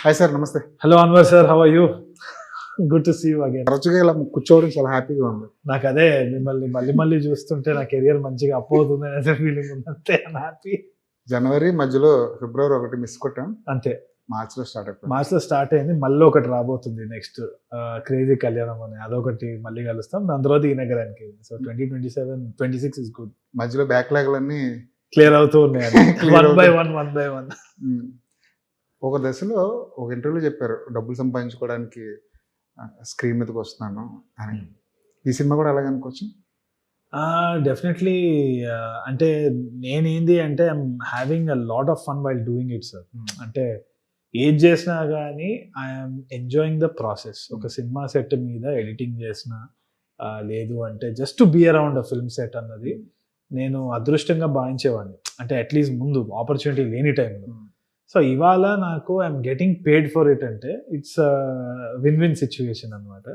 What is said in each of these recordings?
Hi sir, నమస్తే. Hello Anwar sir, how are you? Good to see you again. తరచుగా ఇలా కూర్చోవడం చాలా హ్యాపీగా ఉంది. నాకు అదే మిమ్మల్ని మళ్ళీ మళ్ళీ చూస్తుంటే నా కెరియర్ మంచిగా అప్ అవుతుంది అనే ఫీలింగ్ ఉంది. అంతే, హ్యాపీ. జనవరి మధ్యలో ఫిబ్రవరి ఒకటి మిస్ కొట్టాం, అంతే. మార్చిలో స్టార్ట్ అయిపోయింది. మార్చ్లో స్టార్ట్ అయింది, మళ్ళీ ఒకటి రాబోతుంది నెక్స్ట్ క్రేజీ కళ్యాణం అని, అదొకటి మళ్ళీ కలుస్తాం. దాని తర్వాత ఈ నగరానికి. So 2027, 26 is good. మధ్యలో బ్యాక్లాగ్లన్నీ క్లియర్ అవుతూ ఉన్నాయి వన్ బై వన్. ఒక దశలో ఒక ఇంటర్వ్యూలో చెప్పారు, డబ్బులు సంపాదించుకోవడానికి స్క్రీన్ మీదకి వస్తున్నాను అని. ఈ సినిమా కూడా అలాగే అనుకోవచ్చు. డెఫినెట్లీ. అంటే నేనేంది అంటే I'm having a lot of fun while doing it sir. అంటే ఏది చేసినా కానీ ఐఎమ్ ఎంజాయింగ్ ద ప్రాసెస్. ఒక సినిమా సెట్ మీద ఎడిటింగ్ చేసిన లేదు అంటే just to be around a film set అన్నది నేను అదృష్టంగా భావించేవాడిని. అంటే అట్లీస్ట్ ముందు ఆపర్చునిటీ లేని టైంలో. సో ఇవాళ నాకు I'm getting paid for it అంటే ఇట్స్ విన్ విన్ సిచ్యువేషన్ అనమాట.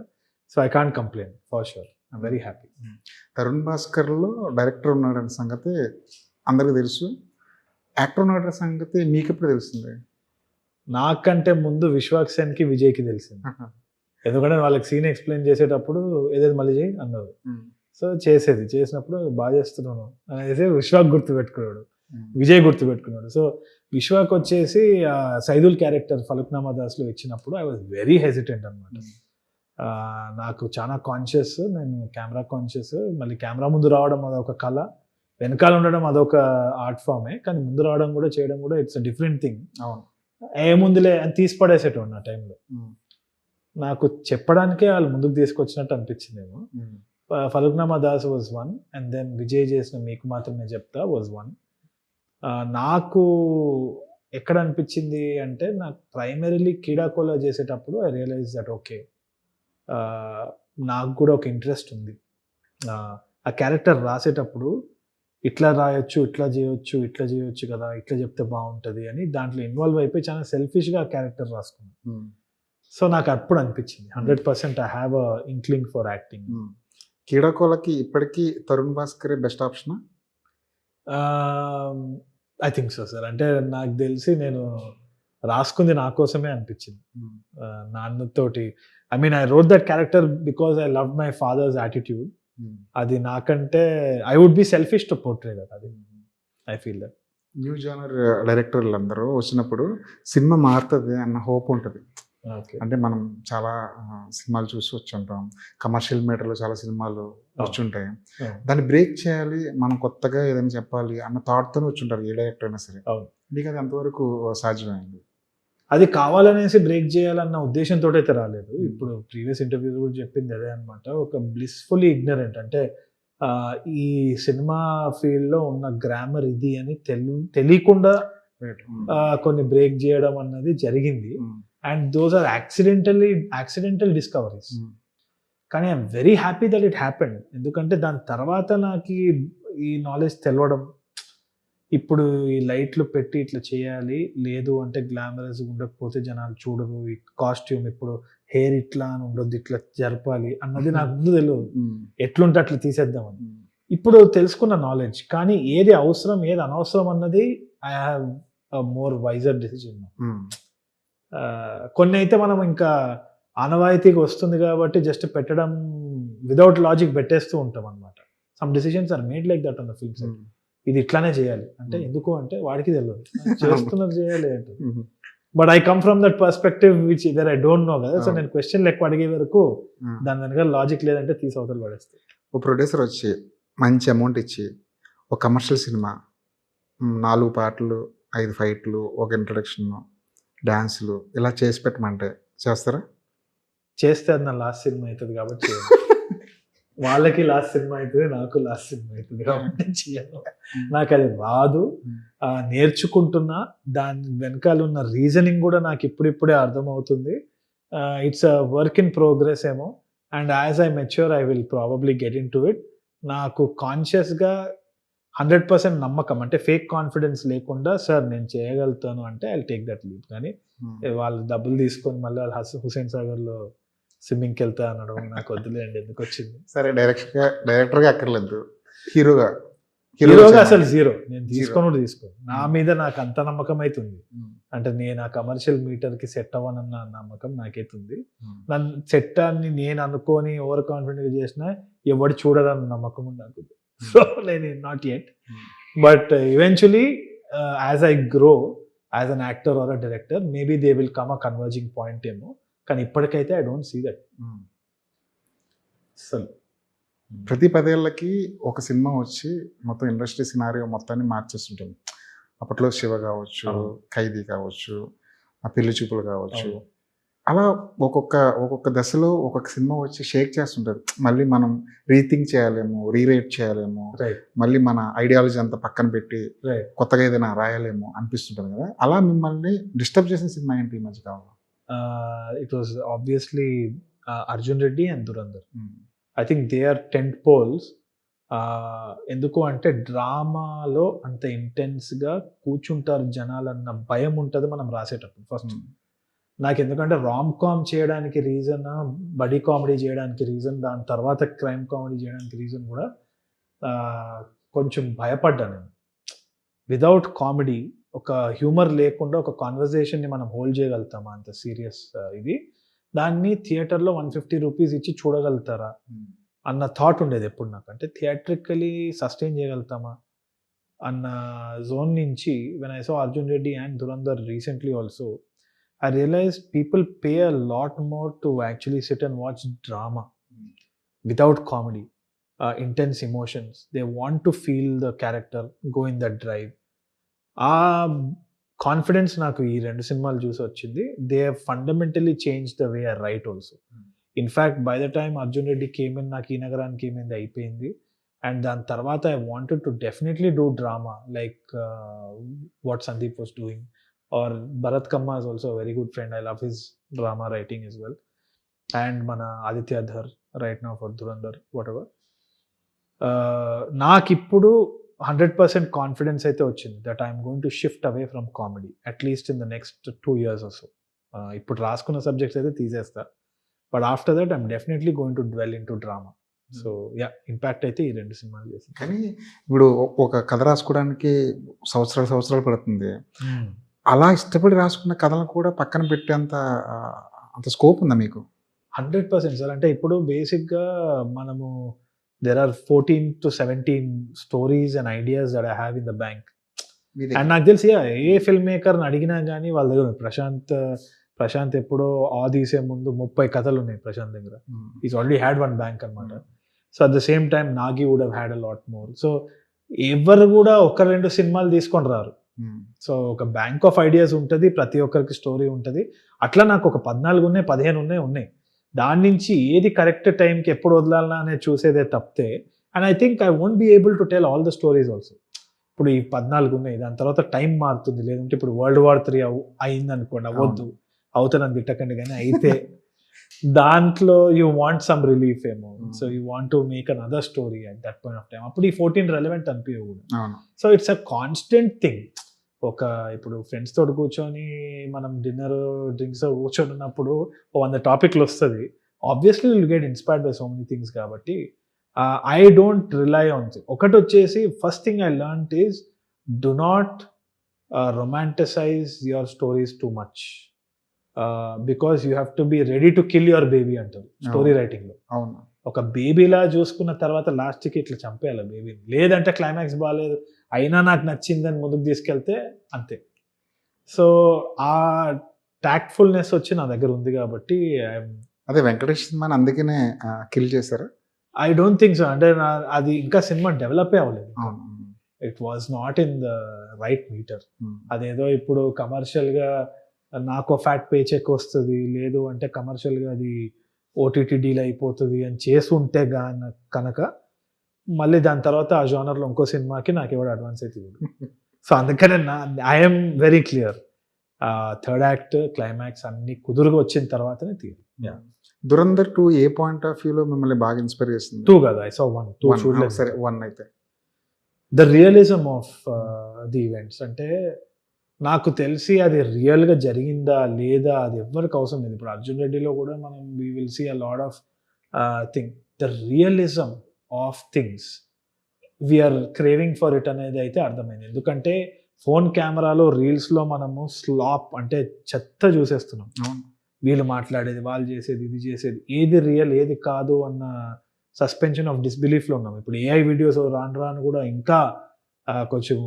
So I can't complain for sure. I'm very happy. Tarun భాస్కర్లో డైరెక్టర్ ఉన్నాడనే సంగతి అందరికీ తెలుసు. యాక్టర్ ఉన్నాడనే సంగతి మీకు ఎప్పుడు తెలుస్తుంది? నాకంటే ముందు విశ్వాక్ సేన్కి, విజయ్కి తెలిసింది. ఎందుకంటే వాళ్ళకి సీన్ ఎక్స్ప్లెయిన్ చేసేటప్పుడు ఏదైతే మళ్ళీ చేయి అన్నారు. సో చేసినప్పుడు బాగా చేస్తున్నాను అనేసి విశ్వాక్ గుర్తుపెట్టుకున్నాడు, విజయ్ గుర్తుపెట్టుకున్నాడు. సో విశ్వాక్ వచ్చేసి సైదుల్ క్యారెక్టర్ ఫలక్నామా దాస్లో ఇచ్చినప్పుడు ఐ వాజ్ వెరీ హెసిటెంట్ అనమాట. నాకు చాలా కాన్షియస్, నేను కెమెరా కాన్షియస్. మళ్ళీ కెమెరా ముందు రావడం అదొక కళ, వెనకాల ఉండడం అదొక ఆర్ట్ ఫామే. కానీ ముందు రావడం కూడా చేయడం కూడా ఇట్స్ అ డిఫరెంట్ థింగ్. అవును, ఏముందిలే అని తీసి పడేసేటోడు ఆ టైంలో. నాకు చెప్పడానికే వాళ్ళు ముందుకు తీసుకొచ్చినట్టు అనిపించిందేమో. Falaknuma Das was one, and then Vijay చేసిన మీకు మాత్రమే చెప్తా వాజ్ వన్. నాకు ఎక్కడ అనిపించింది అంటే, నాకు ప్రైమరీలీ కీడాకోలా చేసేటప్పుడు ఐ రియలైజ్ దట్ ఓకే, నాకు కూడా ఒక ఇంట్రెస్ట్ ఉంది. ఆ క్యారెక్టర్ రాసేటప్పుడు ఇట్లా రాయొచ్చు, ఇట్లా చేయొచ్చు కదా, ఇట్లా చెప్తే బాగుంటుంది అని దాంట్లో ఇన్వాల్వ్ అయిపోయి చాలా సెల్ఫిష్గా ఆ క్యారెక్టర్ రాసుకున్నాను. సో నాకు అప్పుడు అనిపించింది 100% I have a inkling for acting. కీడాకోలకి ఇప్పటికీ తరుణ్ భాస్కరే best option? I think so sir. అంటే నాకు తెలిసి నేను రాసుకుంది నా కోసమే అనిపించింది. నాన్నతోటి I mean I wrote that character because I love my father's attitude. అది నాకంటే I would be selfish to portray that. అది I feel that. New genre డైరెక్టర్లు అందరూ వచ్చినప్పుడు సినిమా మారుతుంది అన్న హోప్ ఉంటుంది. అంటే మనం చాలా సినిమాలు చూసి వచ్చి ఉంటాం, కమర్షియల్ మీటర్లో చాలా సినిమాలు వచ్చుంటాయి. దాన్ని బ్రేక్ చేయాలి, మనం కొత్తగా ఏదైనా చెప్పాలి అన్న థాట్తోనే వచ్చి ఉంటారు ఏ డైరెక్టర్ అయినా సరే. మీకు అది ఎంతవరకు సాధ్యమైంది? అది కావాలనేసి బ్రేక్ చేయాలన్న ఉద్దేశంతో అయితే రాలేదు. ఇప్పుడు ప్రీవియస్ ఇంటర్వ్యూస్ కూడా చెప్పింది అదే అనమాట. ఒక బ్లిస్ఫుల్లీ ఇగ్నరెంట్, అంటే ఈ సినిమా ఫీల్డ్లో ఉన్న గ్రామర్ ఇది అని తెలియకుండా కొన్ని బ్రేక్ చేయడం అన్నది జరిగింది. And those are accidental discoveries. కానీ I'm very happy that it happened. ఎందుకంటే దాని తర్వాత నాకు ఈ నాలెడ్జ్ తెలవడం, ఇప్పుడు ఈ లైట్లు పెట్టి ఇట్లా చేయాలి, లేదు అంటే గ్లామరస్ ఉండకపోతే జనాలు చూడరు, ఈ కాస్ట్యూమ్ ఇప్పుడు హెయిర్ ఇట్లా అని ఉండొద్దు, ఇట్లా జరపాలి అన్నది నాకు ముందు తెలియదు. ఎట్లుంటే అట్లా తీసేద్దామని. ఇప్పుడు తెలుసుకున్న నాలెడ్జ్. కానీ ఏది అవసరం ఏది అనవసరం అన్నది I have more wiser decision. కొన్ని అయితే మనం ఇంకా ఆనవాయితీగా వస్తుంది కాబట్టి జస్ట్ పెట్టడం వితౌట్ లాజిక్ పెట్టేస్తూ ఉంటాం అనమాట. Some decisions are made like that on the film set. ఇది ఇట్లానే చేయాలి అంటే ఎందుకు అంటే వాడికి తెలియదు, చేస్తున్నారు చేయాలి అంటే. But I come from that perspective which where I don't know కదా. సో నేను క్వశ్చన్ ఎక్కువ అడిగే వరకు దాని వెనక లాజిక్ లేదంటే తీసి అవతల పడేస్తాయి. ఒక ప్రొడ్యూసర్ వచ్చి మంచి అమౌంట్ ఇచ్చి ఒక కమర్షియల్ సినిమా 4 పాటలు 5 ఫైట్లు ఒక ఇంట్రడక్షన్ డాన్సులు ఇలా చేసి పెట్టమంటే చేస్తారా? చేస్తే అది నా లాస్ట్ సినిమా అవుతుంది కాబట్టి వాళ్ళకి లాస్ట్ సినిమా అవుతుంది, నాకు లాస్ట్ సినిమా అవుతుంది కాబట్టి చేయాలి. నాకు అది రాదు, నేర్చుకుంటున్నా. దాని వెనకాల ఉన్న రీజనింగ్ కూడా నాకు ఇప్పుడిప్పుడే అర్థమవుతుంది. It's a work in progress ఏమో. And as I mature I will probably get into it. నాకు కాన్షియస్గా 100% నమ్మకం, అంటే ఫేక్ కాన్ఫిడెన్స్ లేకుండా సార్ నేను చేయగలుగుతాను అంటే ఐ టేక్ దట్ లీడ్. కానీ వాళ్ళు డబ్బులు తీసుకొని మళ్ళీ హుసేన్ సాగర్లో స్విమ్మింగ్కి వెళ్తా అనడం నాకు వద్దులేండి, ఎందుకు వచ్చింది. సరే, డైరెక్టర్గా అక్కర్లేదు, హీరోగా హీరోగా అసలు జీరో. నేను తీసుకొని తీసుకోను. నా మీద నాకు అంత నమ్మకం అవుతుంది. అంటే నేను ఆ కమర్షియల్ మీటర్కి సెట్ అవ్వనన్న నమ్మకం నాకైతుంది. నన్ను సెట్ అని నేను అనుకొని ఓవర్ కాన్ఫిడెంట్గా చేసినా ఎవడు చూడరన్న నమ్మకం నాకు. సో నేను not yet, but eventually as I grow as an actor are a director maybe they will come a converging point ఏమో. కానీ ఇప్పటికైతే ఐ డోంట్ సీ దట్. అసలు ప్రతి 10 ఏళ్ళకి ఒక సినిమా వచ్చి మొత్తం ఇండస్ట్రీ సినారియో మొత్తాన్ని మార్చేస్తుంటుంది. అప్పట్లో శివ కావచ్చు, ఖైదీ కావచ్చు, ఆ పెళ్లి చూపులు కావచ్చు, అలా ఒక్కొక్క దశలో ఒక్కొక్క సినిమా వచ్చి షేక్ చేస్తుంటుంది. మళ్ళీ మనం రీథింక్ చేయాలేమో, రీరేట్ చేయాలేమో, మళ్ళీ మన ఐడియాలజీ అంతా పక్కన పెట్టి కొత్తగా ఏదైనా రాయాలేమో అనిపిస్తుంటుంది కదా. అలా మిమ్మల్ని డిస్టర్బ్ చేసిన సినిమా ఏంటి ఈ మధ్య కాలంలో? It was obviously Arjun Reddy and Dhurandhar. I think they are tent poles. ఎందుకు అంటే డ్రామాలో అంత ఇంటెన్స్గా కూర్చుంటారు జనాలు అన్న భయం ఉంటుంది మనం రాసేటప్పుడు ఫస్ట్. నాకు ఎందుకంటే రామ్ కామ్ చేయడానికి రీజన్, బడీ కామెడీ చేయడానికి రీజన్, దాని తర్వాత క్రైమ్ కామెడీ చేయడానికి రీజన్ కూడా కొంచెం భయపడ్డా నేను. వితౌట్ కామెడీ, ఒక హ్యూమర్ లేకుండా ఒక కాన్వర్జేషన్ని మనం హోల్డ్ చేయగలుగుతామా అంత సీరియస్ ఇది? దాన్ని థియేటర్లో 150 రూపీస్ ఇచ్చి చూడగలుగుతారా అన్న థాట్ ఉండేది ఎప్పుడు నాకు. అంటే థియేట్రికలీ సస్టైన్ చేయగలుగుతామా అన్న జోన్ నుంచి when I saw Arjun Reddy and Dhurandhar recently also, I realized people pay a lot more to actually sit and watch drama without comedy, intense emotions. They want to feel the character, go in that drive. Confidence నాకు ఈ 2 సినిమాలు చూసి వచ్చింది. They have fundamentally changed the way I write also. In fact, by the time Arjun Reddy came in, నాకు ఈ నగరానికి ఏమైంది అయిపోయింది. And దాని తర్వాత I wanted to definitely do drama like what Sandeep was doing. Or Bharat Kamma is also a very good friend. I love his drama writing as well. And mana Aditya Dhar right now for Dhurandhar, whatever. నాకు ఇప్పుడు 100% confidence అయితే వచ్చింది that I'm going to shift away from comedy at least in the next 2 years or so. ఇప్పుడు రాసుకున్న subjects అయితే తీసేస్తా, but after that I'm definitely going to dwell in to drama. So yeah, impact అయితే ఈ 2 సినిమాలు చేసింది. కానీ ఇప్పుడు ఒక కథ రాసుకోవడానికి సంవత్సరాలు పడుతుంది. అలా ఇష్టపడి రాసుకున్న కథలను కూడా పక్కన పెట్టేంత అంత స్కోప్ ఉందా మీకు? 100% సార్. అంటే ఇప్పుడు బేసిక్గా మనము there are 14 to 17 stories and ideas that I have in the bank. And నాకు తెలిసి ఏ ఫిల్మ్ మేకర్ని అడిగినా కానీ వాళ్ళ దగ్గర ప్రశాంత్ ఎప్పుడో తీసే ముందు 30 కథలు ఉన్నాయి ప్రశాంత్ దగ్గర. ఈజ్ ఆల్రెడీ హ్యాడ్ 1 బ్యాంక్ అనమాట. So at the same time Nagi would have had a lot more. So ఎవరు కూడా 1-2 సినిమాలు తీసుకొని రారు. సో ఒక బ్యాంక్ ఆఫ్ ఐడియాస్ ఉంటుంది, ప్రతి ఒక్కరికి స్టోరీ ఉంటుంది. అట్లా నాకు ఒక 14 ఉన్నాయి, 15 ఉన్నాయి. దాని నుంచి ఏది కరెక్ట్ టైంకి ఎప్పుడు వదలాలన్నా అనేది చూసేదే తప్పితే, and I think I won't be able to tell all the stories also. ఇప్పుడు ఈ 14 ఉన్నాయి, దాని తర్వాత టైం మారుతుంది. లేదంటే ఇప్పుడు World War III అయింది అనుకోండి, అవ్వద్దు, అవుతానని తిట్టకండి, కానీ అయితే దాంట్లో యూ వాంట్ సమ్ రిలీఫ్ ఏమో. So you want to make an other story at that point of time. అప్పుడు ఈ 14 రెలవెంట్ అనిపించవు కూడా. So it's a constant thing. ఇప్పుడు ఫ్రెండ్స్ తోటి కూర్చొని మనం డిన్నర్ డ్రింక్స్ కూర్చొని ఉన్నప్పుడు 100 టాపిక్లు వస్తుంది. Obviously will get inspired by so many things. కాబట్టి I don't rely on thing. ఒకటి వచ్చేసి first thing I learned is do not romanticise your stories too much, because you have to be ready to kill your baby అంటారు story రైటింగ్లో. అవును, ఒక బేబీలా చూసుకున్న తర్వాత లాస్ట్కి ఇట్లా చంపేయాలి బేబీని, లేదంటే క్లైమాక్స్ బాగాలేదు అయినా నాకు నచ్చిందని ముందుకు తీసుకెళ్తే అంతే. సో ఆ టాక్ట్ఫుల్నెస్ వచ్చి నా దగ్గర ఉంది కాబట్టి. అదే వెంకటేష్ సినిమాని అందుకనే కిల్ చేశారు? I don't think so. అంటే అది ఇంకా సినిమా డెవలపే అవ్వలేదు. It was not in the right meter. అదేదో ఇప్పుడు కమర్షియల్గా నాకు ఫ్యాట్ పే చెక్ వస్తుంది, లేదు అంటే కమర్షియల్గా అది ఓటీటీ డీల్ అయిపోతుంది అని చేస్తుంటే కనుక మళ్ళీ దాని తర్వాత ఆ జోనర్లో ఇంకో సినిమాకి నాకు ఎవరు అడ్వాన్స్ అయితే ఇవ్వదు. సో అందుకనే I'm very clear, third act climax అన్ని కుదురుగా వచ్చిన తర్వాతనే తీయాలి. దురంధర్ 2 ఏ పాయింట్ ఆఫ్ వ్యూలో మిమ్మల్ని బాగా ఇన్స్పైర్ చేస్తుంది? 2 కదా, ఐ సా 1. 2 చూడలేదు. సరే, 1 అయితే the realism of the events. అంటే నాకు తెలిసి అది రియల్గా జరిగిందా లేదా అది ఎవరికి అవసరం లేదు. ఇప్పుడు అర్జున్ రెడ్డిలో కూడా మనం we will see a lot of thing. The realism of things we're craving for it అనేది అయితే అర్థమైంది. ఎందుకంటే ఫోన్ కెమెరాలో రీల్స్లో మనము స్లాప్ అంటే చెత్త చూసేస్తున్నాం. అవును. వీళ్ళు మాట్లాడేది, వాళ్ళు చేసేది, ఇది చేసేది, ఏది రియల్ ఏది కాదు అన్న సస్పెన్షన్ ఆఫ్ డిస్బిలీఫ్లో ఉన్నాం. ఇప్పుడు ఏఐ వీడియోస్ రాను రాను కూడా ఇంకా కొంచెం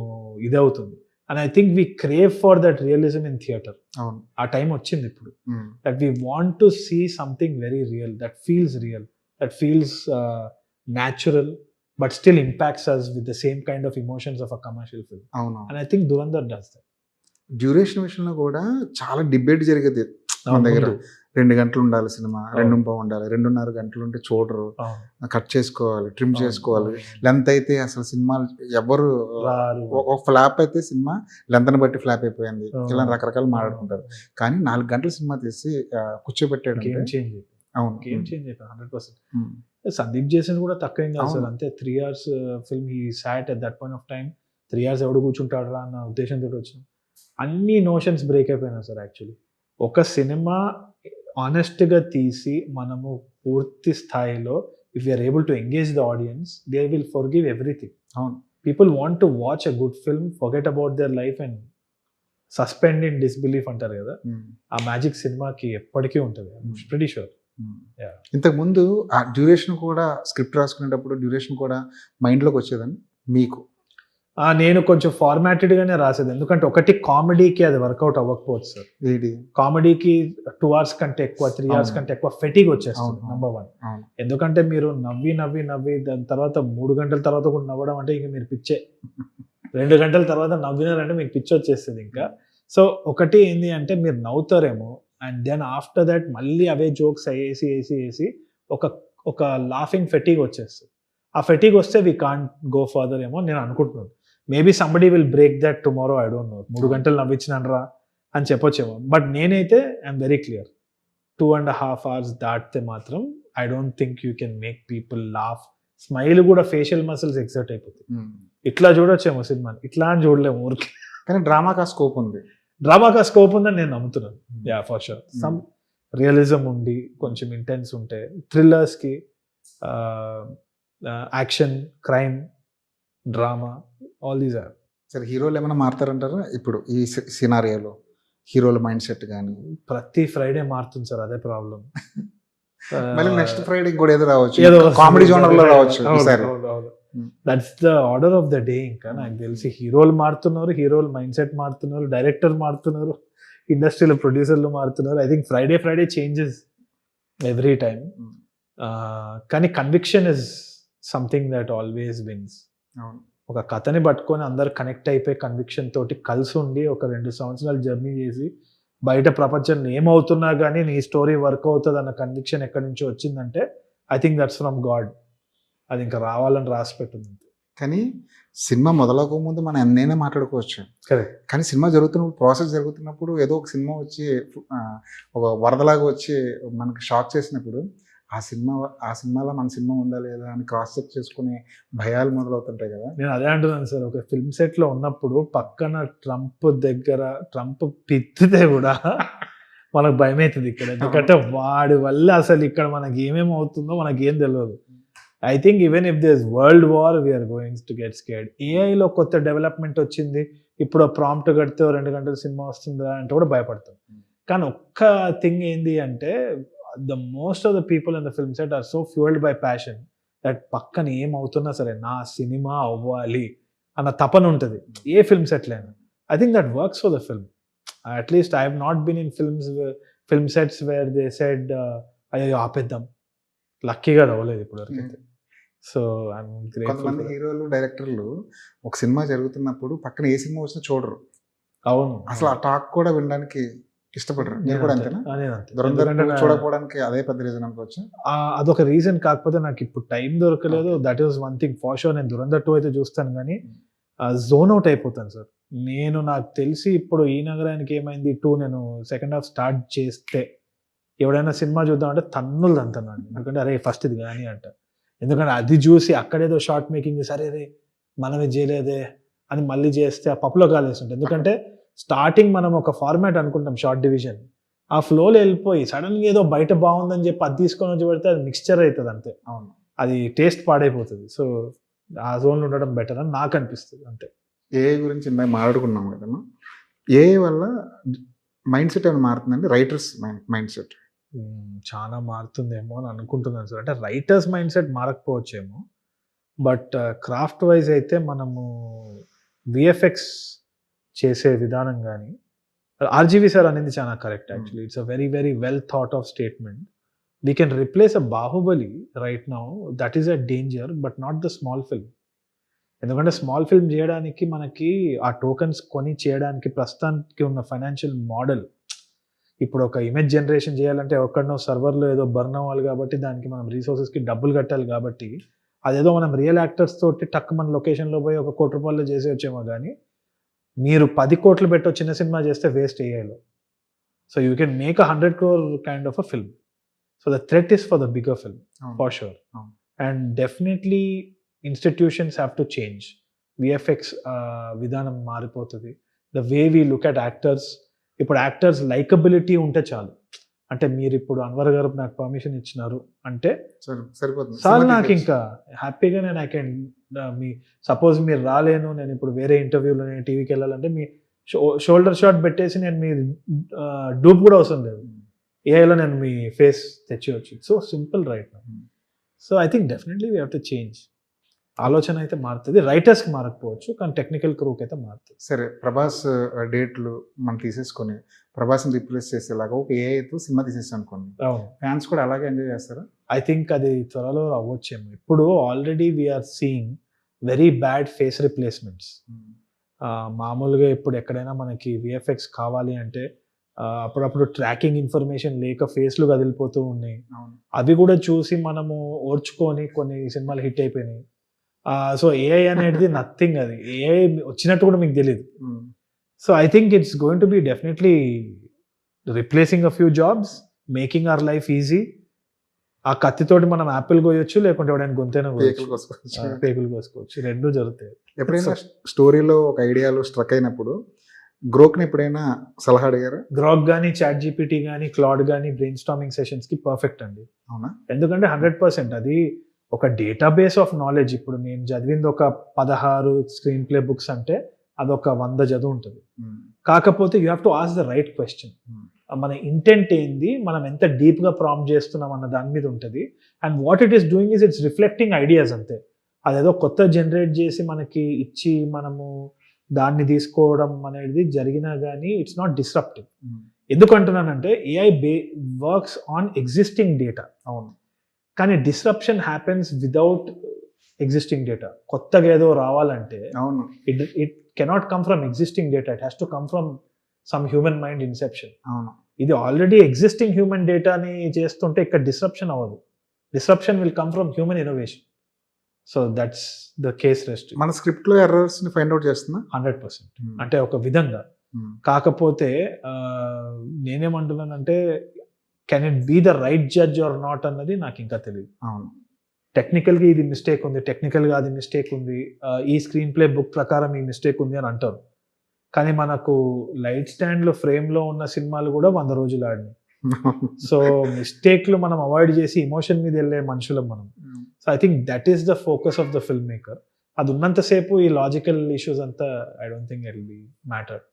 ఇదవుతుంది. And I think we crave for that realism in theatre. అవును. ఆ టైం వచ్చింది ఇప్పుడు. Um. That we want to see something very real, that feels real, that feels natural, but still impacts us with the same kind of emotions of a commercial film. అవును. And I think Dhurandhar does that. Duration విషయంలో కూడా చాలా debate జరిగేది మన దగ్గర. 2 గంటలు ఉండాలి cinema, 2.5 ఉండాలి, 2.5 గంటలు ఉంటే చూడరు, కట్ చేసుకోవాలి, ట్రిమ్ చేసుకోవాలి. లెంత్ అయితే అసలు సినిమాలు ఎవరు ఒక ఫ్లాప్ అయితే సినిమా లెంత్ని బట్టి ఫ్లాప్ అయిపోయింది, ఇలా రకరకాలు మాట్లాడుకుంటారు. కానీ 4 గంటల సినిమా తీసి కూర్చోబెట్టాడు. Game change. అవును, గేమ్ చేంజ్ అయిపోయింది 100%. సందీప్ చేసింది కూడా తక్కువేం కాదు సార్. అంతే 3 hours film he sat at that point of time. 3 hours ఎవడు కూర్చుంటాడు రా అన్న ఉద్దేశంతో వచ్చిన అన్ని నోషన్స్ బ్రేక్ అయిపోయినాయి సార్. యాక్చువల్లీ ఒక సినిమా ఆనెస్ట్గా తీసి మనము పూర్తి స్థాయిలో if you're able to engage the audience, they will forgive everything. అవును. People want to watch a good film, forget about their life and suspend in disbelief అంటారు కదా, ఆ మ్యాజిక్ సినిమాకి ఎప్పటికీ ఉంటుంది. Pretty sure. ఇంతకు ముందు ఆ డ్యూరేషన్ కూడా స్క్రిప్ట్ రాసుకునేటప్పుడు డ్యూరేషన్ కూడా మైండ్లోకి వచ్చేదని మీకు? నేను కొంచెం ఫార్మాటెడ్గానే రాసేది. ఎందుకంటే ఒకటి కామెడీకి అది వర్కౌట్ అవ్వకపోవచ్చు సార్. కామెడీకి 2 hours కంటే ఎక్కువ, 3 hours కంటే ఎక్కువ ఫెటీగ్ వచ్చేస్తుంది నెంబర్ 1. ఎందుకంటే మీరు నవ్వి నవ్వి నవ్వి దాని తర్వాత 3 గంటల తర్వాత కూడా నవ్వడం అంటే ఇంకా మీరు పిచ్చే. 2 గంటల తర్వాత నవ్వినారంటే మీకు పిచ్చి వచ్చేస్తుంది ఇంకా. సో ఒకటి ఏంటి అంటే మీరు నవ్వుతారేమో, అండ్ దెన్ ఆఫ్టర్ దట్ మళ్ళీ అవే జోక్స్ వేసి ఒక లాఫింగ్ ఫెటీగ్ వచ్చేస్తుంది. ఆ ఫెటీగ్ వస్తే వీ కాంట్ గో ఫర్దర్ ఏమో నేను అనుకుంటున్నాను. Maybe somebody will break that tomorrow, I don't know. 3 గంటలు నవ్వించినరా అని చెప్పొచ్చేమో. బట్ నేనైతే ఐఎమ్ వెరీ క్లియర్, 2.5 hours దాటితే మాత్రం I don't think you can make people laugh. Smile కూడా ఫేషియల్ మసిల్స్ ఎక్సర్ట్ అయిపోతాయి. ఇట్లా చూడొచ్చేమో సినిమాని, ఇట్లా అని చూడలేము ఊరికి. కానీ డ్రామాకి ఆ స్కోప్ ఉంది. డ్రామాకి ఆ స్కోప్ ఉందని నేను నమ్ముతున్నాను. Yeah, for sure. Some realism ఉండి కొంచెం ఇంటెన్స్ ఉంటే, థ్రిల్లర్స్కి action, crime, drama, all these are. సరే, హీరోలు ఏమైనా మారుతారంటారా ఇప్పుడు ఈ సినారియోలో? హీరోల మైండ్ సెట్ కానీ ప్రతి ఫ్రైడే మారుతుంది సార్, అదే ప్రాబ్లం. మళ్ళీ నెక్స్ట్ ఫ్రైడే కూడా ఏదో రావచ్చు, కామెడీ జోనర్లో రావచ్చు. That's the order of the day. ఇంకా నాకు తెలిసి హీరోలు మారుతున్నారు, హీరోల మైండ్ సెట్ మారుతున్నారు, డైరెక్టర్ మారుతున్నారు, ఇండస్ట్రీలో ప్రొడ్యూసర్లు మారుతున్నారు. I think Friday changes every time. కానీ conviction is something that always wins. ఒక కథని పట్టుకొని అందరు కనెక్ట్ అయిపోయి కన్విక్షన్ తోటి కలిసి ఉండి ఒక 2 సంవత్సరాలు జర్నీ చేసి బయట ప్రపంచంలో ఏమవుతున్నా కానీ నీ స్టోరీ వర్క్ అవుతుంది అన్న కన్విక్షన్ ఎక్కడి నుంచో వచ్చిందంటే I think that's from God. అది ఇంకా రావాలని రాసి పెట్టింది. కానీ సినిమా మొదలక ముందు మనం ఎన్నైనా మాట్లాడుకోవచ్చు. కరెక్ట్. కానీ సినిమా జరుగుతున్నప్పుడు, ప్రాసెస్ జరుగుతున్నప్పుడు ఏదో ఒక సినిమా వచ్చి ఒక వరదలాగా వచ్చి మనకి షాక్ చేసినప్పుడు ఆ సినిమాలో మన సినిమా ఉందా లేదా అని క్రాస్ చెక్ చేసుకునే భయాలు మొదలవుతుంటాయి కదా. నేను అదే అంటున్నాను సార్, ఒక ఫిల్మ్ సెట్లో ఉన్నప్పుడు పక్కన ట్రంప్ పిత్తితే కూడా మనకు భయం అవుతుంది ఇక్కడ. ఎందుకంటే వాడి వల్ల అసలు ఇక్కడ మనకి ఏమేమి అవుతుందో మనకి ఏం తెలియదు. I think even if this world war we are going to get scared. ఏఐలో కొత్త డెవలప్మెంట్ వచ్చింది, ఇప్పుడు ప్రాంప్ట్ కడితే 2 గంటల సినిమా వస్తుందా అంటే కూడా భయపడతాం. కానీ ఒక్క థింగ్ ఏంది అంటే the most of the people in the film set are so fueled by passion that పక్కన ఏమవుతున్నా సరే నా సినిమా అవ్వాలి అన్న తపన ఉంటుంది ఏ ఫిల్మ్ సెట్లో అయినా. I think that works for the film. At least I have not been in film sets where they said అయ్యో ఆపేద్దాం. లక్కీగా అవ్వలేదు ఇప్పుడు వరకు. So I'm grateful. కొంతమంది హీరోలు, డైరెక్టర్లు ఒక సినిమా జరుగుతున్నప్పుడు పక్కన ఏ సినిమా వచ్చినా చూడరు. అవును, అసలు ఆ టాక్ కూడా వినడానికి ఇష్టపడరు. నేను కూడా అంతేనా? చూడకపోవడానికి అదే పెద్ద రీజన్ అనుకోవచ్చు. అదొక రీజన్. కాకపోతే నాకు ఇప్పుడు టైం దొరకలేదు. That is one thing for sure. నేను దురంధర్ 2 అయితే చూస్తాను కానీ జోన్ అవుట్ అయిపోతాను సార్. నాకు తెలిసి ఇప్పుడు ఈ నగరానికి ఏమైంది 2 నేను సెకండ్ హాఫ్ స్టార్ట్ చేస్తే ఎవడైనా సినిమా చూద్దామంటే తన్నులు అంటున్నాను. ఎందుకంటే అరే ఫస్ట్ ఇది కానీ అంట. ఎందుకంటే అది చూసి అక్కడేదో షార్ట్ మేకింగ్ సరే రే మనమే చేయలేదే అని మళ్ళీ చేస్తే ఆ పప్పులో కాలేస్తుంటాయి. ఎందుకంటే స్టార్టింగ్ మనం ఒక ఫార్మాట్ అనుకుంటాం షార్ట్ డివిజన్, ఆ ఫ్లోలో వెళ్ళిపోయి సడన్గా ఏదో బయట బాగుందని చెప్పి అది తీసుకొని వచ్చి పెడితే అది మిక్స్చర్ అవుతుంది అంతే. అవును, అది టేస్ట్ పాడైపోతుంది. సో ఆ జోన్లో ఉండడం బెటర్ అని నాకు అనిపిస్తుంది అంతే. ఏఐ గురించి ఇందాక మాట్లాడుకున్నాం కదా. ఏఐ వల్ల మైండ్ సెట్ ఏమైనా మారుతుందండి, రైటర్స్ మైండ్ సెట్? చాలా మారుతుందేమో అని అనుకుంటున్నాను సార్. అంటే రైటర్స్ మైండ్ సెట్ మారకపోవచ్చేమో, బట్ క్రాఫ్ట్ వైజ్ అయితే మనము విఎఫ్ఎక్స్ చేసే విధానం కానీ, ఆర్జీవి సార్ అనేది చాలా correct actually. It's a very very well thought of statement. We can replace a Baahubali right now, that is a danger, but not the small film. ఎందుకంటే small film చేయడానికి మనకి ఆ టోకన్స్ కొని చేయడానికి ప్రస్తుతానికి ఉన్న ఫైనాన్షియల్ మోడల్, ఇప్పుడు ఒక ఇమేజ్ జనరేషన్ చేయాలంటే ఎక్కడనో సర్వర్లో ఏదో బర్న్ అవ్వాలి కాబట్టి దానికి మనం రీసోర్సెస్కి డబ్బులు కట్టాలి కాబట్టి, అదేదో మనం రియల్ యాక్టర్స్ తోటి టక్ మన లొకేషన్లో పోయి ఒక 1 కోటి రూపాయలు చేసి వచ్చేమో కానీ, మీరు 10 కోట్లు పెట్టో చిన్న సినిమా చేస్తే వేస్ట్ అయ్యేలో. So you can make 100 crore kind of a film. So the threat is for the bigger film for sure. And definitely institutions have to change. VFX విధానం మారిపోతుంది. The way we look at actors, ఇప్పుడు actors likability ఉంటే చాలు. అంటే మీరు ఇప్పుడు అన్వర్ గారు నాకు పర్మిషన్ ఇచ్చినారు అంటే సరిపోతుంది చాలు, నాకు ఇంకా హ్యాపీగా నేను ఐ కెన్ మీ సపోజ్ మీరు రాలేను, నేను ఇప్పుడు వేరే ఇంటర్వ్యూలో నేను టీవీకి వెళ్ళాలంటే మీ షోల్డర్ షాట్ పెట్టేసి నేను మీ డూప్ కూడా అవసరం లేదు, ఏఐలో నేను మీ ఫేస్ తెచ్చేయచ్చు. సో సింపుల్ రైట్ నా. So I think definitely we have to change. ఆలోచన అయితే మారుతుంది, రైటర్స్కి మారకపోవచ్చు కానీ టెక్నికల్ క్రూకి అయితే మారుతుంది. సరే, ప్రభాస్ డేట్లు మనం తీసేసుకొని ప్రభాస్ని రిప్లేస్ చేసేలాగా ఒక ఏఐతో సినిమా తీసేసాం అనుకోండి, ఫ్యాన్స్ కూడా అలాగే ఎంజాయ్ చేస్తారా? ఐ థింక్ అది త్వరలో అవ్వచ్చేమో. ఇప్పుడు already we're seeing very bad face replacements. మామూలుగా ఇప్పుడు ఎక్కడైనా మనకి విఎఫ్ఎక్స్ కావాలి అంటే అప్పుడప్పుడు ట్రాకింగ్ ఇన్ఫర్మేషన్ లేక ఫేస్లు కదిలిపోతూ ఉన్నాయి. అవి కూడా చూసి మనము ఓర్చుకొని కొన్ని సినిమాలు హిట్ అయిపోయినాయి. సో ఏఐ అనేది నథింగ్, అది ఏఐ వచ్చినట్టు కూడా మీకు తెలియదు. So I think it's going to be definitely replacing a few jobs, making our life easy. ఆ కత్తితోటి మనం యాపిల్ కోయొచ్చు, లేకుంటే ఎవడైనా గొంతైనా పేకులు కోసుకోవచ్చు, రెండూ జరుగుతాయి. ఎప్పుడైనా స్టోరీలో ఒక ఐడియాలో స్ట్రక్ అయినప్పుడు గ్రోక్ని ఎప్పుడైనా సలహా అడిగారా? గ్రోక్ కానీ, చాట్ జీపీటీ కానీ, క్లాడ్ కానీ బ్రెయిన్ స్టార్మింగ్ సెషన్స్కి పర్ఫెక్ట్ అండి. అవునా? ఎందుకంటే 100% అది ఒక డేటాబేస్ ఆఫ్ నాలెడ్జ్. ఇప్పుడు నేను చదివింది ఒక 16 స్క్రీన్ ప్లే బుక్స్ అంటే అదొక 100 చదువు ఉంటుంది. కాకపోతే you have to ask the right question. మన ఇంటెంట్ ఏంది, మనం ఎంత డీప్గా ప్రాంప్ట్ చేస్తున్నాం అన్న దాని మీద ఉంటుంది. And what it is doing is it's reflecting ideas అంతే. అదేదో కొత్త జనరేట్ చేసి మనకి ఇచ్చి మనము దాన్ని తీసుకోవడం అనేది జరిగినా కానీ ఇట్స్ నాట్ డిస్రప్టివ్. ఎందుకు అంటున్నానంటే AI works on existing data. అవును. కానీ disruption happens without existing data. కొత్తగా ఏదో రావాలంటే అవును, it cannot come from existing data, it has to come from some human mind Inception. అవును. ఇది ఆల్రెడీ ఎగ్జిస్టింగ్ హ్యూమన్ డేటాని చేస్తుంటే ఇక్కడ డిస్రప్షన్ అవ్వదు. Disruption will come from human innovation. So that's the case rest. మన స్క్రిప్ట్లో ఎర్రర్స్ని ఫైండ్ అవుట్ చేస్తున్నా 100%. అంటే ఒక విధంగా. కాకపోతే నేనేమంటున్నానంటే can it be the right judge or not అన్నది నాకు ఇంకా తెలియదు. అవును. టెక్నికల్గా ఇది మిస్టేక్ ఉంది, టెక్నికల్గా అది మిస్టేక్ ఉంది, ఈ స్క్రీన్ ప్లే బుక్ ప్రకారం ఈ మిస్టేక్ ఉంది అని అంటారు. కానీ మనకు లైట్ స్టాండ్లో ఫ్రేమ్లో ఉన్న సినిమాలు కూడా 100 రోజులు ఆడినాయి. సో మిస్టేక్లు మనం అవాయిడ్ చేసి ఇమోషన్ మీద వెళ్ళే మనుషులం మనం. So I think that is the focus of the filmmaker. అది ఉన్నంతసేపు ఈ లాజికల్ ఇష్యూస్ అంతా I don't think it will be matter.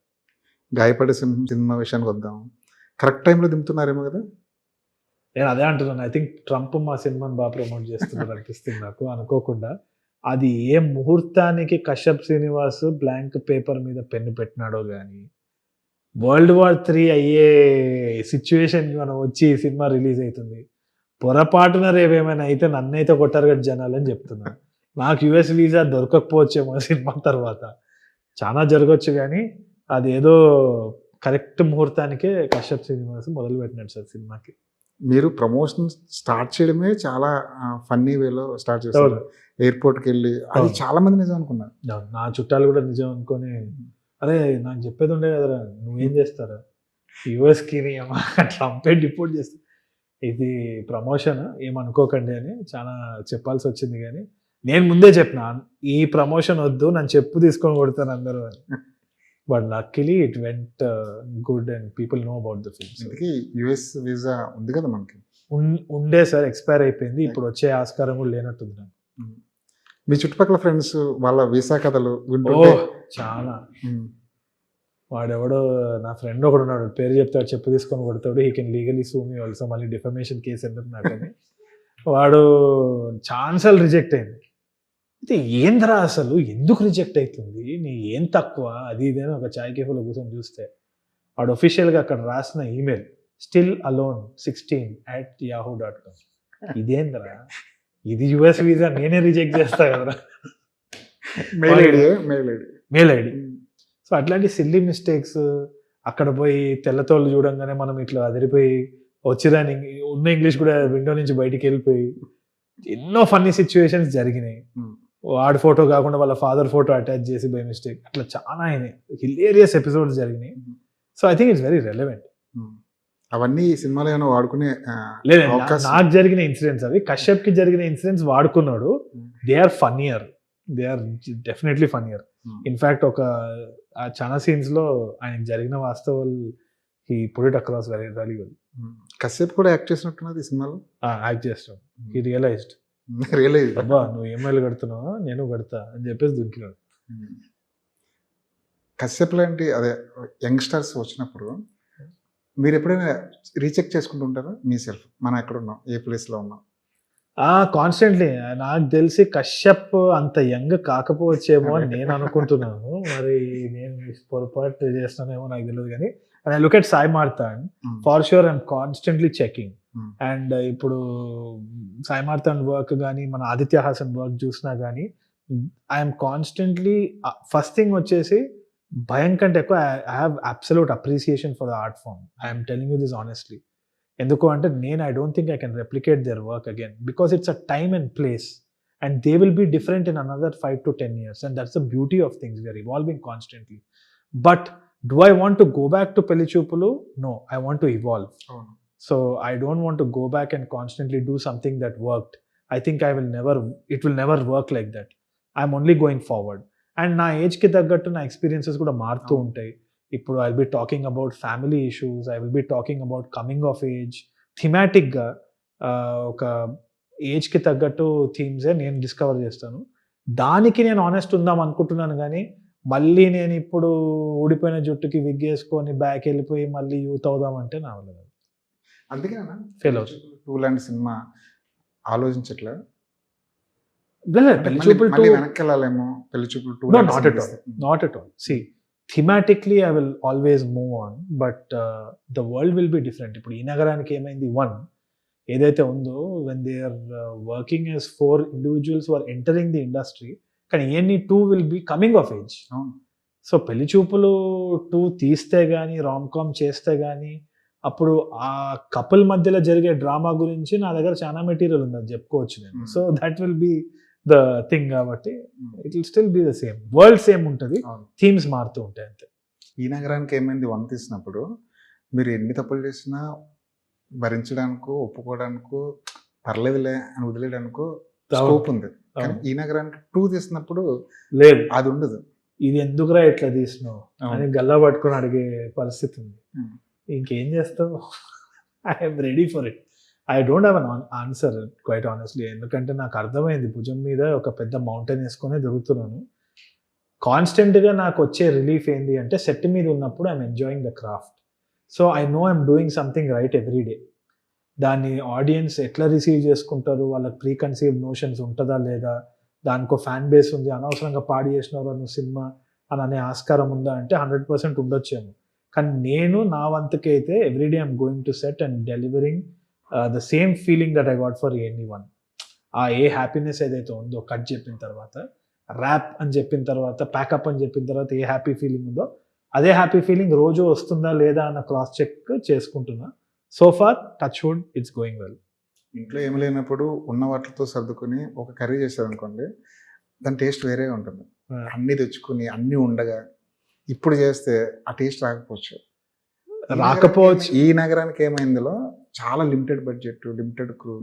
గాయపడే సినిమా విషయానికి వద్దాం. కరెక్ట్ టైంలో దింపుతున్నారేమో కదా? నేను అదే అంటున్నాను. ఐ థింక్ ట్రంప్ మా సినిమాని బాగా ప్రమోట్ చేస్తున్నారు అనిపిస్తుంది నాకు అనుకోకుండా. అది ఏ ముహూర్తానికి కశ్యప్ శ్రీనివాస్ బ్లాంక్ పేపర్ మీద పెన్ను పెట్టినాడో కానీ, World War III అయ్యే సిచ్యువేషన్కి మనం వచ్చి ఈ సినిమా రిలీజ్ అవుతుంది. పొరపాటున రేవేమైనా అయితే నన్నైతే కొట్టారు కదా జనాలని చెప్తున్నాను. నాకు యుఎస్ వీసా దొరకకపోవచ్చేమో సినిమా తర్వాత, చాలా జరగచ్చు. కానీ అది ఏదో కరెక్ట్ ముహూర్తానికే కశ్యప్ శ్రీనివాస్ మొదలు పెట్టినాడు సార్ సినిమాకి. మీరు ప్రమోషన్ స్టార్ట్ చేయడమే చాలా ఫన్నీ వేలో స్టార్ట్ చేస్తారు. ఎయిర్పోర్ట్కి వెళ్ళి అది చాలా మంది నిజం అనుకున్నారు. నా చుట్టాలు కూడా నిజం అనుకొని, అరే నాకు చెప్పేది ఉండే కదరా, నువ్వేం చేస్తారా యుఎస్కి ట్రంపే డిపోర్ట్ చేస్తా, ఇది ప్రమోషన్ ఏమనుకోకండి అని చాలా చెప్పాల్సి వచ్చింది. కానీ నేను ముందే చెప్పిన ఈ ప్రమోషన్ వద్దు, నన్ను చెప్పు తీసుకొని కొడతాను అందరూ అని. But luckily it went good and people know about the film. అందుకే యుఎస్ వీసా ఉంది కదా మనకి. ఉండే సార్, ఎక్స్పైర్ అయిపోయింది. ఇప్పుడు వచ్చే ఆస్కారం కూడా లేనట్టుంది నాకు. మీ చుట్టుపక్కల ఫ్రెండ్స్ వాళ్ళ వీసా కథలు ఓ వింటుంటే చాలా. ఉమ్, వాడెవడో నా ఫ్రెండ్ ఒకడు ఉన్నాడు, పేరు చెప్తాడు, చెప్పు తీసుకొని కొడతాడు, హీ కెన్ లీగలీ సూ మీ ఆల్సో, మళ్ళీ డిఫమేషన్ కేసు ఎందుకు నాకని. వాడు ఛాన్సార్లు రిజెక్ట్ అయింది. అయితే ఏంద్రా అసలు ఎందుకు రిజెక్ట్ అవుతుంది, నీ ఏం తక్కువ అది ఇదేని ఒక చాయ్ కేఫ్లో కూర్చొని చూస్తే వాడు ఒఫీషియల్గా అక్కడ రాసిన ఈమెయిల్ స్టిల్ అలోన్ 16@yahoo.com. ఇదేంద్రా, ఇది యుఎస్ వీసా, నేనే రిజెక్ట్ చేస్తా కదరా. Mail ID mail ID. So అట్లాంటి సిల్లీ మిస్టేక్స్, అక్కడ పోయి తెల్లతోళ్ళు చూడంగానే మనం ఇట్లా అదిరిపోయి వచ్చిరాని ఉన్న ఇంగ్లీష్ కూడా విండో నుంచి బయటికి వెళ్ళిపోయి ఎన్నో ఫన్నీ సిచ్యువేషన్స్ జరిగినాయి. వాడి ఫోటో కాకుండా వాళ్ళ ఫాదర్ ఫోటో అటాచ్ చేసి బై మిస్టేక్, అట్లా చాలా అయినాయి, హిలేరియస్ ఎపిసోడ్స్ జరిగినాయి. So I think it's very relevant. అవన్నీ ఈ సినిమాలో ఏమైనా వాడుకునే లేదండి, అవకాశం- నాకు జరిగిన ఇన్సిడెంట్స్ అవి. కశ్యప్ కి జరిగిన ఇన్సిడెంట్స్ వాడుకున్నాడు. They are funnier, they are definitely funnier. In fact ఒక చాలా సీన్స్ లో ఆయనకి జరిగిన వాస్తవాలు he put it across very very well. Kashyap కూడా యాక్ట్ చేసినట్టున్నది ఈ సినిమాలో. యాక్ట్ చేస్తాం. హీ రియలైజ్డ్, రియలైజ్ అబ్బా నువ్వు ఈమెయిల్ కడుతున్నావా, నేను కడతా అని చెప్పేసి దుంకినాడు. కశ్యప్ లాంటి అదే యంగ్స్టర్స్ వచ్చినప్పుడు మీరు ఎప్పుడైనా రీచెక్ చేసుకుంటుంటారా మీ సెల్ఫ్, మనం ఎక్కడ ఉన్నాం, ఏ ప్లేస్లో ఉన్నాం? కాన్స్టెంట్లీ. నాకు తెలిసి కశ్యప్ అంత యంగ్ కాకపోవచ్చేమో అని నేను అనుకుంటున్నాను. మరి నేను పొరపాటు చేస్తానేమో నాకు తెలియదు, కానీ I look at Sai Martand, for sure I'm constantly checking. And ఇప్పుడు సాయి మార్తాండ్ వర్క్ కానీ మన ఆదిత్య హాసన్ వర్క్ చూసినా కానీ ఐఎమ్ కాన్స్టెంట్లీ, ఫస్ట్ థింగ్ వచ్చేసి భయం కంటే ఎక్కువ I have absolute appreciation for the art form. I'm telling you this honestly. ఎందుకు అంటే నేను I don't think I can replicate their work again, because it's a time and place and they will be different in another 5 to 10 years, and that's the beauty of things. We are evolving constantly. But do I want to go back to Pelli Choopulu? No, I want to evolve. So I don't want to go back and constantly do something that worked. I think it will never work like that. I'm only going forward. And నా ఏజ్కి తగ్గట్టు నా experiences కూడా మారుతూ ఉంటాయి. ఇప్పుడు I will be talking about family issues, I will be talking about coming of age. థిమాటిక్గా ఒక ఏజ్కి తగ్గట్టు థీమ్సే నేను డిస్కవర్ చేస్తాను. దానికి నేను ఆనెస్ట్ ఉందాం అనుకుంటున్నాను, కానీ మళ్ళీ నేను ఇప్పుడు ఊడిపోయిన జుట్టుకి విగ్గేసుకొని బ్యాక్ వెళ్ళిపోయి మళ్ళీ యూత్ అవుదామంటే నా వల్ల కాదు. అందుకే ఫెయిల్ అవుతుంది. 2 లాంటి సినిమా ఆలోచించట్లే, పెళ్లి చూపులు మళ్ళీ వెనక్కి వెళ్ళాలేమో, పెళ్లి చూపులు 2 No, not at all. Not at all. See, thematically I will always move on, but the world will be different. ఇప్పుడు ఈ నగరానికి ఏమైంది, 1 ఏదైతే ఉందో, when they are working as 4 individuals who are entering the industry, కానీ ఏన్ని 2 will be coming of age. So పెళ్లి చూపులు 2 తీస్తే కానీ, రామ్ కామ్ చేస్తే కానీ, అప్పుడు ఆ కపుల్ మధ్యలో జరిగే డ్రామా గురించి నా దగ్గర చాలా మెటీరియల్ ఉంది, అది చెప్పుకోవచ్చు నేను. So that will be the thing. కాబట్టి it will still be the same, world same ఉంటుంది, థీమ్స్ మారుతూ ఉంటాయి అంతే. ఈ నగరానికి ఏమైంది 1 తీసినప్పుడు మీరు ఎన్ని తప్పులు చేసినా భరించడానికో, ఒప్పుకోవడానికో, పర్లేదులే అని వదిలేయడానికో స్కోప్ ఉంది. కానీ ఈ నగరానికి 2 తీసినప్పుడు లేదు, అది ఉండదు. ఇది ఎందుకురా ఎట్లా తీసినావు అని గల్లా పట్టుకొని అడిగే పరిస్థితి ఉంది. ఇంకేం చేస్తావు, I'm ready for it. I don't have an answer quite honestly. ఎందుకంటే నాకు అర్థమైంది, భుజం మీద ఒక పెద్ద మౌంటైన్ వేసుకొని తిరుగుతున్నాను. కాన్స్టెంట్గా నాకు వచ్చే రిలీఫ్ ఏంటి అంటే, సెట్ మీద ఉన్నప్పుడు I'm enjoying the craft. So I know I'm doing something right every day. దాన్ని ఆడియన్స్ ఎట్లా రిసీవ్ చేసుకుంటారు, వాళ్ళకి ప్రీ కన్సీవ్డ్ నోషన్స్ ఉంటుందా లేదా, దానికో ఫ్యాన్ బేస్ ఉంది, అనవసరంగా పాడి చేసినవారు నువ్వు సినిమా అని అనే ఆస్కారం ఉందా అంటే 100% ఉండొచ్చేమో. కానీ నేను నా వంతుకైతే everyday I'm going to set and delivering the same feeling that I got for anyone. Uh a happiness ఏదైతే ఉందో కట్ చెప్పిన తర్వాత, ర్యాప్ అని చెప్పిన తర్వాత, ప్యాకప్ అని చెప్పిన తర్వాత ఏ హ్యాపీ ఫీలింగ్ ఉందో అదే హ్యాపీ ఫీలింగ్ రోజు వస్తుందా లేదా అన్న క్రాస్ చెక్ చేసుకుంటున్నా. So far touch wood it's going well. ఇంట్లో ఏమి లేనప్పుడు ఉన్న వాటితో సర్దుకొని ఒక కర్రీ చేశారనుకోండి, దాని టేస్ట్ వేరే ఉంటుంది. అన్నీ తెచ్చుకుని అన్నీ ఉండగా ఇప్పుడు చేస్తే ఆ టేస్ట్ రాకపోవచ్చు. ఈ నగరానికి ఏమైందిలో చాలా లిమిటెడ్ బడ్జెట్, లిమిటెడ్ క్రూ,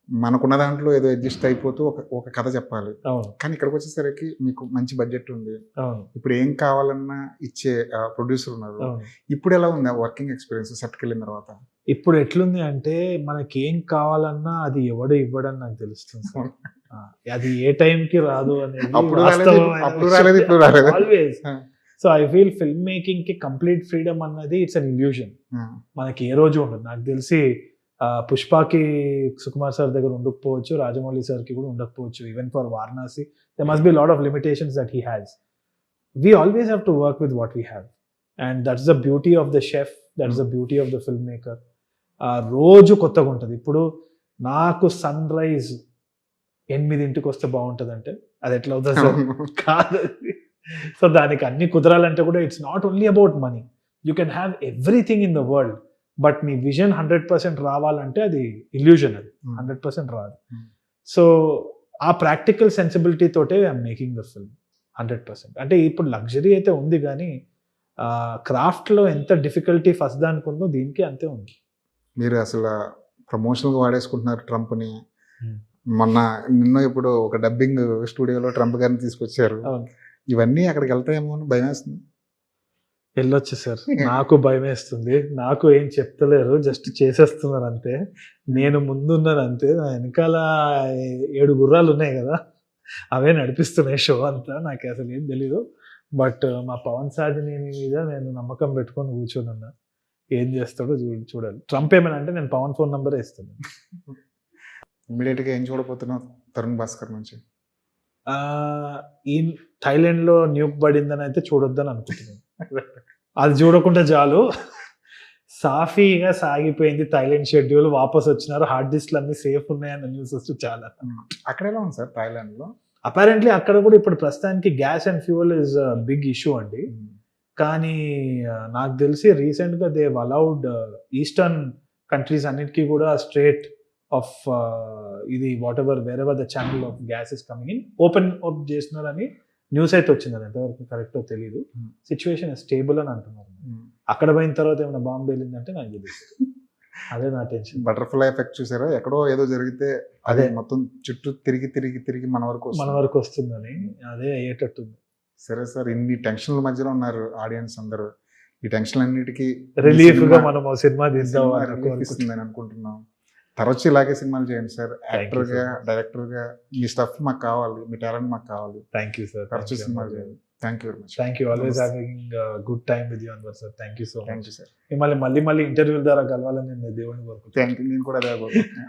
మనకున్న దాంట్లో ఏదో అడ్జస్ట్ అయిపోతూ ఒక కథ చెప్పాలి. కానీ ఇక్కడికి వచ్చేసరికి మీకు మంచి బడ్జెట్ ఉంది, ఇప్పుడు ఏం కావాలన్నా ఇచ్చే ప్రొడ్యూసర్ ఉన్నారు. ఇప్పుడు ఎలా ఉంది వర్కింగ్ ఎక్స్పీరియన్స్ సెట్కి వెళ్ళిన తర్వాత? ఇప్పుడు ఎట్లుంది అంటే, మనకి ఏం కావాలన్నా అది ఎవడు ఇవ్వడని నాకు తెలుస్తుంది. అది ఏ టైంకి రాదు అనేది అప్పుడు రాలేదు, అప్పుడు రాలేదు, ఇప్పుడు రాలేదు. ఆల్వేస్. ఆ. So I feel film making కి కంప్లీట్ ఫ్రీడమ్ అన్నది ఇట్స్ అన్ ఇల్యూషన్. మనకి ఏ రోజు ఉండదు. నాకు తెలిసి పుష్పకి సుకుమార్ సార్ దగ్గర ఉండకపోవచ్చు, రాజమౌళి సార్కి కూడా ఉండకపోవచ్చు. Even for Varanasi they must be lot of limitations that he has. We always have to work with what we have, and that's the beauty of the chef, that's the beauty of the film maker. రోజు కొత్తగా ఉంటుంది. ఇప్పుడు నాకు sun rise 8 వస్తే బాగుంటుంది అంటే అది ఎట్లా అవుతుంది సార్? కాదు. సో దానికి అన్ని కుదరాలంటే కూడా it's not only about money. You can have everything in the world, but నీ విజన్ 100% రావాలంటే అది ఇల్యూజన్, అది 100% రాదు. సో ఆ ప్రాక్టికల్ సెన్సిబిలిటీ తోటే ఐఎమ్ మేకింగ్ ద ఫిల్మ్ 100%. అంటే ఇప్పుడు లగ్జరీ అయితే ఉంది, కానీ క్రాఫ్ట్లో ఎంత డిఫికల్టీ ఫస్ట్ దానికి ఉందో దీనికి అంతే ఉంది. మీరు అసలు ప్రమోషన్గా వాడేసుకుంటున్నారు ట్రంప్ని. మొన్న నిన్న ఇప్పుడు ఒక డబ్బింగ్ స్టూడియోలో ట్రంప్ గారిని తీసుకొచ్చారు. ఇవన్నీ అక్కడికి వెళ్తాయేమో అని భయం వేస్తుంది. వెళ్ళొచ్చు సార్, నాకు భయం వేస్తుంది. నాకు ఏం చెప్తలేరు, జస్ట్ చేసేస్తున్నారు అంతే. నేను ముందున్నాను అంతే. నా వెనకాల 7 గుర్రాలు ఉన్నాయి కదా, అవే నడిపిస్తున్నాయి షో అంతా. నాకు అసలు ఏం తెలీదు. బట్ మా పవన్ సాధినేని మీద నేను నమ్మకం పెట్టుకొని కూర్చొని ఉన్నా. ఏం చేస్తాడో చూడాలి. ట్రంప్ ఏమైనా అంటే నేను పవన్ ఫోన్ నంబరే ఇస్తాను. ఇమీడియట్గా ఏం చూడబోతున్నావు తరుణ్ భాస్కర్ నుంచి? ఈ థైలాండ్లో న్యూక్ పడిందని అయితే చూడొద్దని అనుకుంటున్నాను. అది చూడకుండా చాలు. సాఫీగా సాగిపోయింది థైలాండ్ షెడ్యూల్. వాపస్ వచ్చినారు, హార్డ్ డిస్క్లు అన్ని సేఫ్ ఉన్నాయన్న న్యూస్ వస్తూ చాలా. అక్కడ ఎలా ఉంది సార్ థైలాండ్లో? అపారెంట్లీ అక్కడ కూడా ఇప్పుడు ప్రస్తుతానికి gas and fuel is big issue అండి. కానీ నాకు తెలిసి రీసెంట్గా దే అలౌడ్ ఈస్టర్న్ కంట్రీస్ అన్నిటికీ కూడా స్ట్రేట్ ఆఫ్ ఇది what ever wear ever the channel of gas is coming in open up చేస్తున్నారని న్యూస్ అయితే వచ్చింది. అది ఎంతవరకు కరెక్టో తెలియదు. సిచ్యువేషన్ స్టేబుల్ అని అంటున్నారు. అక్కడ పోయిన తర్వాత ఏమైనా బాంబు వెళ్ళిందంటే నాకు తెలియదు. అదే నా టెన్షన్. బటర్ఫ్లై ఎఫెక్ట్ చూసారా? ఎక్కడో ఏదో జరిగితే అదే మొత్తం చుట్టూ తిరిగి మన వరకు వస్తుందని అదే అయ్యేటట్టుంది. సరే సార్, ఇన్ని టెన్షన్ల మధ్యలో ఉన్నారు ఆడియన్స్ అందరూ. ఈ టెన్షన్ అన్నిటికీ రిలీఫ్ గా మనం సినిమా తీద్దాం అని అనుకుంటున్నాం. తరచు ఇలాగే సినిమాలు చేయండి సార్. యాక్టర్గా, డైరెక్టర్గా మీ స్టఫ్ మాకు కావాలి, మీ టాలెంట్ మాకు కావాలి. Thank you sir. తరచు సినిమాలు చేయండి. Thank you very much. Thank you. Always having good time with you Anwar sir. Thank you so much. Thank you sir. మిమ్మల్ని మళ్ళీ ఇంటర్వ్యూల ద్వారా కలవాలని నేను దేవుడిని కోరుకుంటున్నాను. Thank you. నేను కూడా అదే కోరుకుంటున్నాను.